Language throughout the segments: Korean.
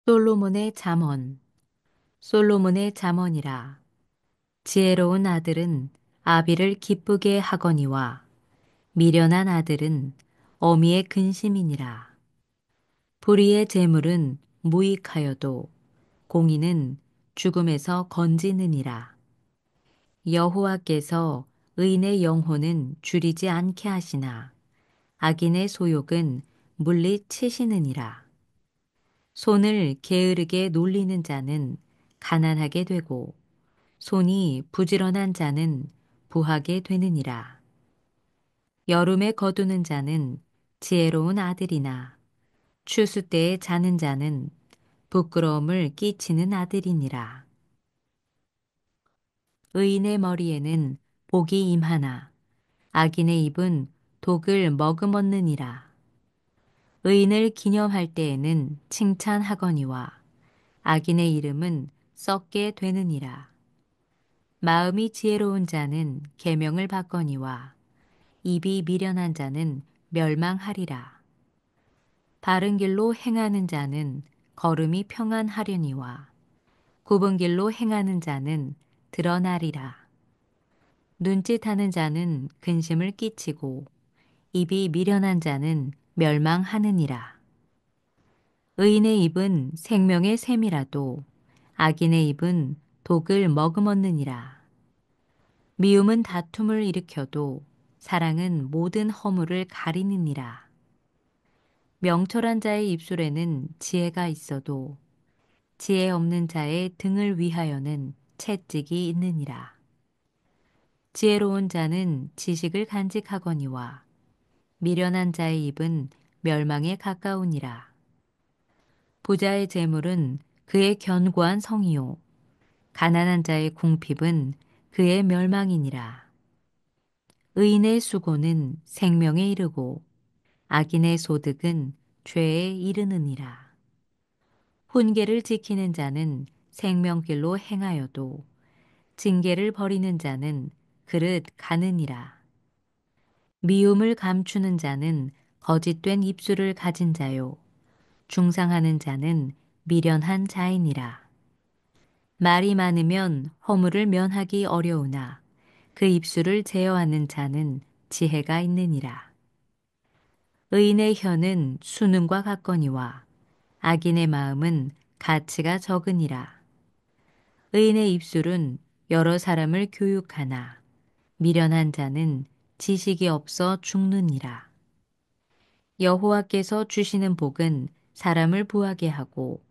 솔로몬의 잠언. 솔로몬의 잠언이라. 지혜로운 아들은 아비를 기쁘게 하거니와 미련한 아들은 어미의 근심이니라. 불의의 재물은 무익하여도 공의는 죽음에서 건지느니라. 여호와께서 의인의 영혼은 줄이지 않게 하시나 악인의 소욕은 물리치시느니라. 손을 게으르게 놀리는 자는 가난하게 되고 손이 부지런한 자는 부하게 되느니라. 여름에 거두는 자는 지혜로운 아들이나 추수 때에 자는 자는 부끄러움을 끼치는 아들이니라. 의인의 머리에는 복이 임하나 악인의 입은 독을 머금었느니라. 의인을 기념할 때에는 칭찬하거니와 악인의 이름은 썩게 되느니라. 마음이 지혜로운 자는 계명을 받거니와 입이 미련한 자는 멸망하리라. 바른 길로 행하는 자는 걸음이 평안하려니와 굽은 길로 행하는 자는 드러나리라. 눈짓하는 자는 근심을 끼치고 입이 미련한 자는 멸망하느니라. 의인의 입은 생명의 샘이라도 악인의 입은 독을 머금었느니라. 미움은 다툼을 일으켜도 사랑은 모든 허물을 가리느니라. 명철한 자의 입술에는 지혜가 있어도 지혜 없는 자의 등을 위하여는 채찍이 있느니라. 지혜로운 자는 지식을 간직하거니와 미련한 자의 입은 멸망에 가까우니라. 부자의 재물은 그의 견고한 성이요 가난한 자의 궁핍은 그의 멸망이니라. 의인의 수고는 생명에 이르고 악인의 소득은 죄에 이르느니라. 훈계를 지키는 자는 생명길로 행하여도 징계를 버리는 자는 그릇 가느니라. 미움을 감추는 자는 거짓된 입술을 가진 자요 중상하는 자는 미련한 자이니라. 말이 많으면 허물을 면하기 어려우나 그 입술을 제어하는 자는 지혜가 있느니라. 의인의 혀는 수능과 같거니와 악인의 마음은 가치가 적으니라. 의인의 입술은 여러 사람을 교육하나 미련한 자는 지식이 없어 죽느니라. 여호와께서 주시는 복은 사람을 부하게 하고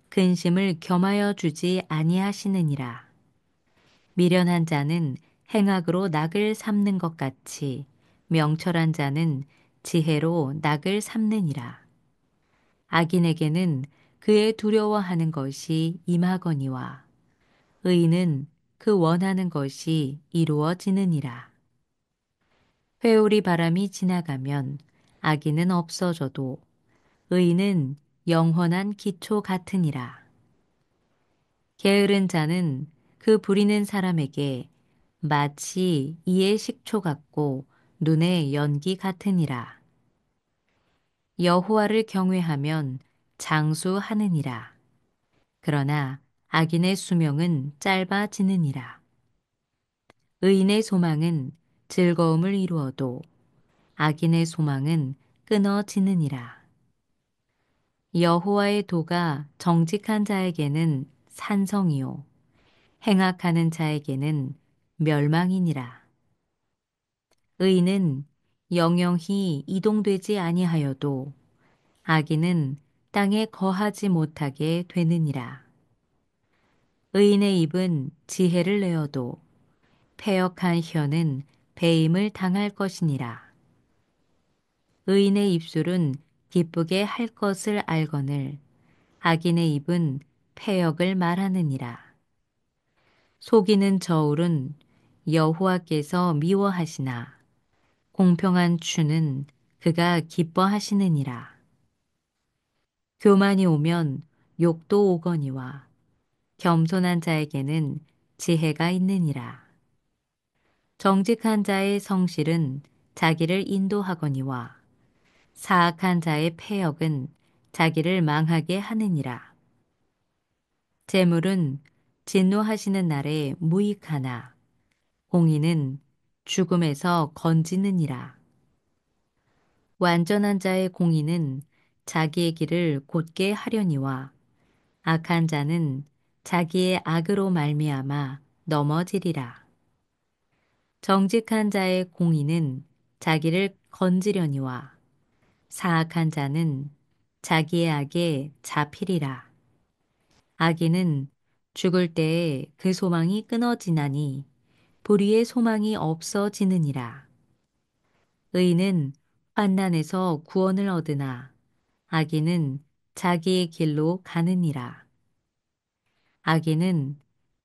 근심을 겸하여 주지 아니하시느니라. 미련한 자는 행악으로 낙을 삼는 것 같이 명철한 자는 지혜로 낙을 삼느니라. 악인에게는 그의 두려워하는 것이 임하거니와 의인은 그 원하는 것이 이루어지느니라. 회오리 바람이 지나가면 악인은 없어져도 의인은 영원한 기초 같으니라. 게으른 자는 그 부리는 사람에게 마치 이의 식초 같고 눈의 연기 같으니라. 여호와를 경외하면 장수하느니라. 그러나 악인의 수명은 짧아지느니라. 의인의 소망은 즐거움을 이루어도 악인의 소망은 끊어지느니라. 여호와의 도가 정직한 자에게는 산성이요 행악하는 자에게는 멸망이니라. 의인은 영영히 이동되지 아니하여도 악인은 땅에 거하지 못하게 되느니라. 의인의 입은 지혜를 내어도 패역한 혀는 배임을 당할 것이니라. 의인의 입술은 기쁘게 할 것을 알거늘 악인의 입은 패역을 말하느니라. 속이는 저울은 여호와께서 미워하시나 공평한 추는 그가 기뻐하시느니라. 교만이 오면 욕도 오거니와 겸손한 자에게는 지혜가 있느니라. 정직한 자의 성실은 자기를 인도하거니와 사악한 자의 패역은 자기를 망하게 하느니라. 재물은 진노하시는 날에 무익하나 공의는 죽음에서 건지느니라. 완전한 자의 공의는 자기의 길을 곧게 하려니와 악한 자는 자기의 악으로 말미암아 넘어지리라. 정직한 자의 공의는 자기를 건지려니와 사악한 자는 자기의 악에 잡히리라. 악인은 죽을 때에 그 소망이 끊어지나니 불의의 소망이 없어지느니라. 의인은 환난에서 구원을 얻으나 악인은 자기의 길로 가느니라. 악인은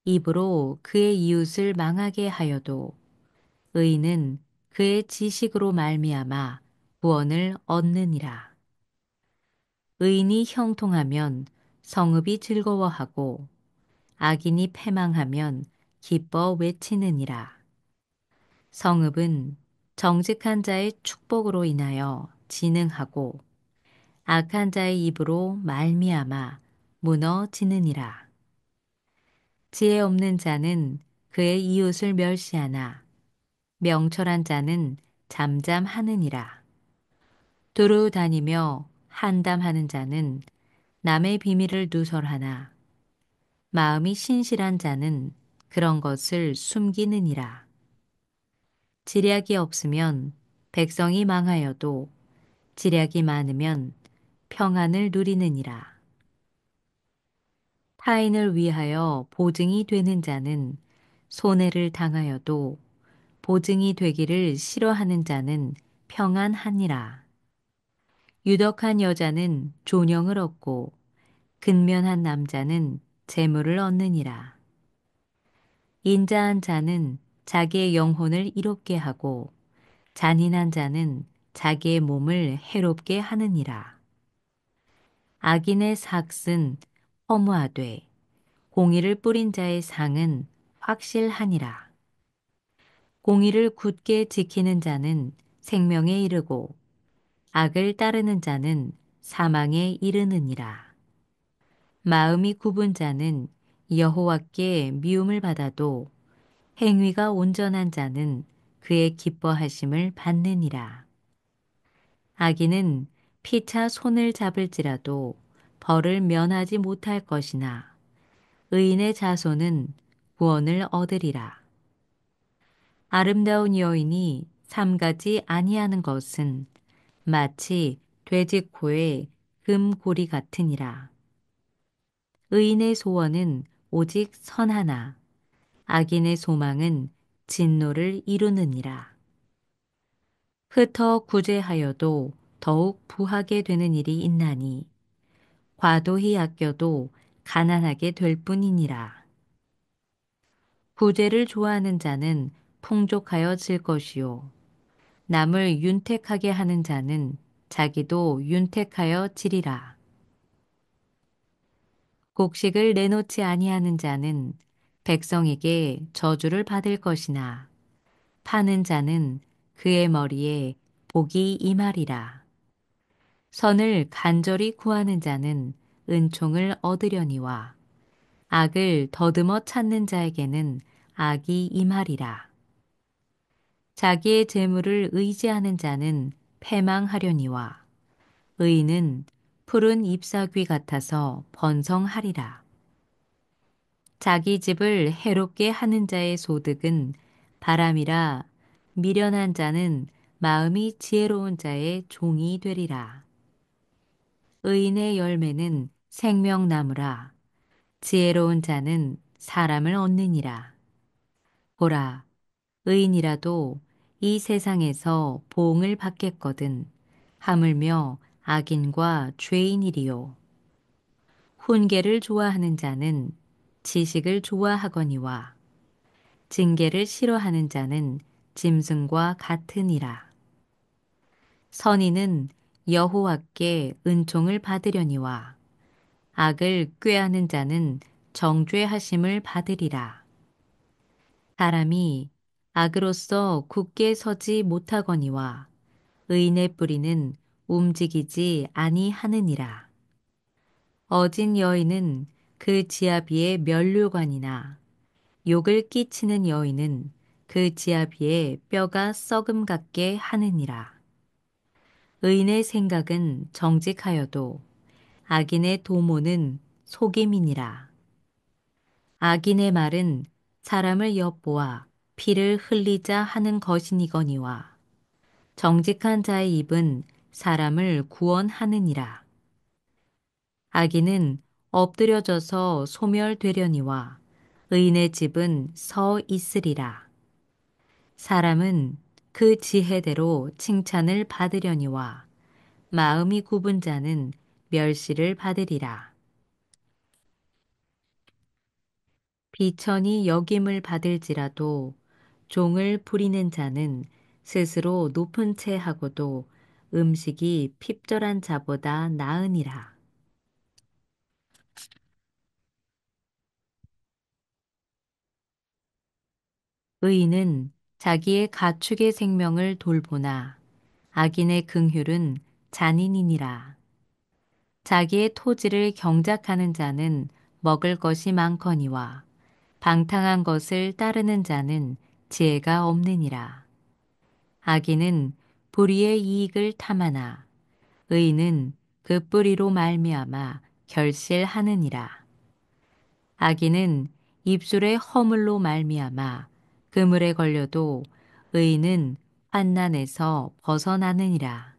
입으로 그의 이웃을 망하게 하여도 의인은 그의 지식으로 말미암아 구원을 얻느니라. 의인이 형통하면 성읍이 즐거워하고 악인이 패망하면 기뻐 외치느니라. 성읍은 정직한 자의 축복으로 인하여 진흥하고 악한 자의 입으로 말미암아 무너지느니라. 지혜 없는 자는 그의 이웃을 멸시하나 명철한 자는 잠잠하느니라. 두루 다니며 한담하는 자는 남의 비밀을 누설하나 마음이 신실한 자는 그런 것을 숨기느니라. 지략이 없으면 백성이 망하여도 지략이 많으면 평안을 누리느니라. 타인을 위하여 보증이 되는 자는 손해를 당하여도 보증이 되기를 싫어하는 자는 평안하니라. 유덕한 여자는 존영을 얻고 근면한 남자는 재물을 얻느니라. 인자한 자는 자기의 영혼을 이롭게 하고 잔인한 자는 자기의 몸을 해롭게 하느니라. 악인의 삭은 허무하되 공의를 뿌린 자의 상은 확실하니라. 공의를 굳게 지키는 자는 생명에 이르고 악을 따르는 자는 사망에 이르느니라. 마음이 굽은 자는 여호와께 미움을 받아도 행위가 온전한 자는 그의 기뻐하심을 받느니라. 악인은 피차 손을 잡을지라도 벌을 면하지 못할 것이나 의인의 자손은 구원을 얻으리라. 아름다운 여인이 삼가지 아니하는 것은 마치 돼지코의 금고리 같으니라. 의인의 소원은 오직 선하나 악인의 소망은 진노를 이루느니라. 흩어 구제하여도 더욱 부하게 되는 일이 있나니 과도히 아껴도 가난하게 될 뿐이니라. 구제를 좋아하는 자는 풍족하여질 것이요 남을 윤택하게 하는 자는 자기도 윤택하여 지리라. 곡식을 내놓지 아니하는 자는 백성에게 저주를 받을 것이나 파는 자는 그의 머리에 복이 임하리라. 선을 간절히 구하는 자는 은총을 얻으려니와 악을 더듬어 찾는 자에게는 악이 임하리라. 자기의 재물을 의지하는 자는 패망하려니와 의인은 푸른 잎사귀 같아서 번성하리라. 자기 집을 해롭게 하는 자의 소득은 바람이라 미련한 자는 마음이 지혜로운 자의 종이 되리라. 의인의 열매는 생명나무라 지혜로운 자는 사람을 얻느니라. 보라, 의인이라도 이 세상에서 보응을 받겠거든 하물며 악인과 죄인이리요. 훈계를 좋아하는 자는 지식을 좋아하거니와 징계를 싫어하는 자는 짐승과 같으니라. 선인은 여호와께 은총을 받으려니와 악을 꾀하는 자는 정죄하심을 받으리라. 사람이 악으로서 굳게 서지 못하거니와 의인의 뿌리는 움직이지 아니하느니라. 어진 여인은 그 지아비의 면류관이나 욕을 끼치는 여인은 그 지아비의 뼈가 썩음 같게 하느니라. 의인의 생각은 정직하여도 악인의 도모는 속임이니라. 악인의 말은 사람을 엿보아 피를 흘리자 하는 것이니거니와 정직한 자의 입은 사람을 구원하느니라. 악인은 엎드려져서 소멸되려니와 의인의 집은 서 있으리라. 사람은 그 지혜대로 칭찬을 받으려니와 마음이 굽은 자는 멸시를 받으리라. 비천이 여김을 받을지라도 종을 부리는 자는 스스로 높은 채 하고도 음식이 핍절한 자보다 나으니라. 의인은 자기의 가축의 생명을 돌보나 악인의 긍휼은 잔인이니라. 자기의 토지를 경작하는 자는 먹을 것이 많거니와 방탕한 것을 따르는 자는 지혜가 없느니라. 악인은 불의의 이익을 탐하나 의인은 그 뿌리로 말미암아 결실하느니라. 악인은 입술의 허물로 말미암아 그물에 걸려도 의인은 환난에서 벗어나느니라.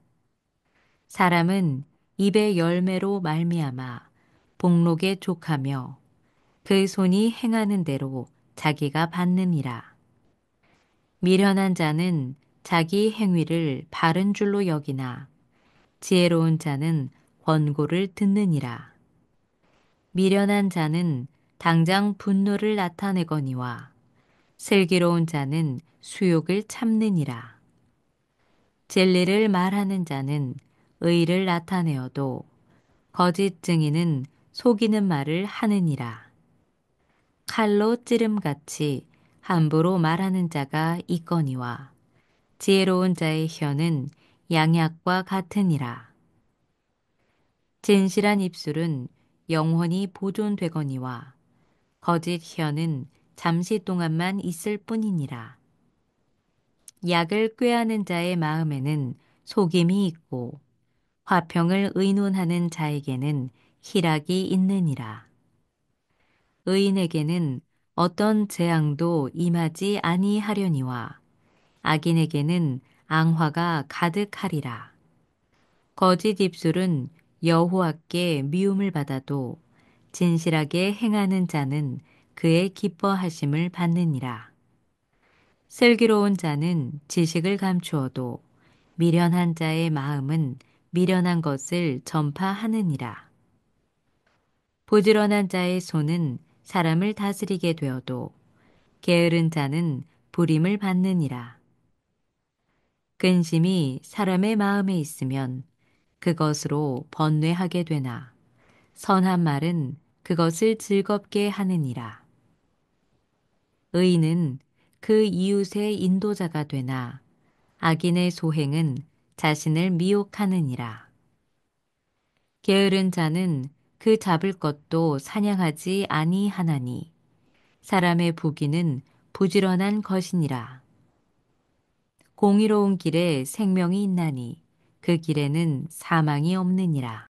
사람은 입의 열매로 말미암아 복록에 족하며 그 손이 행하는 대로 자기가 받느니라. 미련한 자는 자기 행위를 바른 줄로 여기나 지혜로운 자는 권고를 듣느니라. 미련한 자는 당장 분노를 나타내거니와 슬기로운 자는 수욕을 참느니라. 진리를 말하는 자는 의를 나타내어도 거짓 증인은 속이는 말을 하느니라. 칼로 찌름같이 함부로 말하는 자가 있거니와 지혜로운 자의 혀는 양약과 같으니라. 진실한 입술은 영원히 보존되거니와 거짓 혀는 잠시 동안만 있을 뿐이니라. 약을 꾀하는 자의 마음에는 속임이 있고 화평을 의논하는 자에게는 희락이 있느니라. 의인에게는 어떤 재앙도 임하지 아니하려니와 악인에게는 앙화가 가득하리라. 거짓 입술은 여호와께 미움을 받아도 진실하게 행하는 자는 그의 기뻐하심을 받느니라. 슬기로운 자는 지식을 감추어도 미련한 자의 마음은 미련한 것을 전파하느니라. 부지런한 자의 손은 사람을 다스리게 되어도 게으른 자는 부림을 받느니라. 근심이 사람의 마음에 있으면 그것으로 번뇌하게 되나 선한 말은 그것을 즐겁게 하느니라. 의인은 그 이웃의 인도자가 되나 악인의 소행은 자신을 미혹하느니라. 게으른 자는 그 잡을 것도 사냥하지 아니하나니 사람의 부귀는 부지런한 것이니라. 공의로운 길에 생명이 있나니 그 길에는 사망이 없느니라.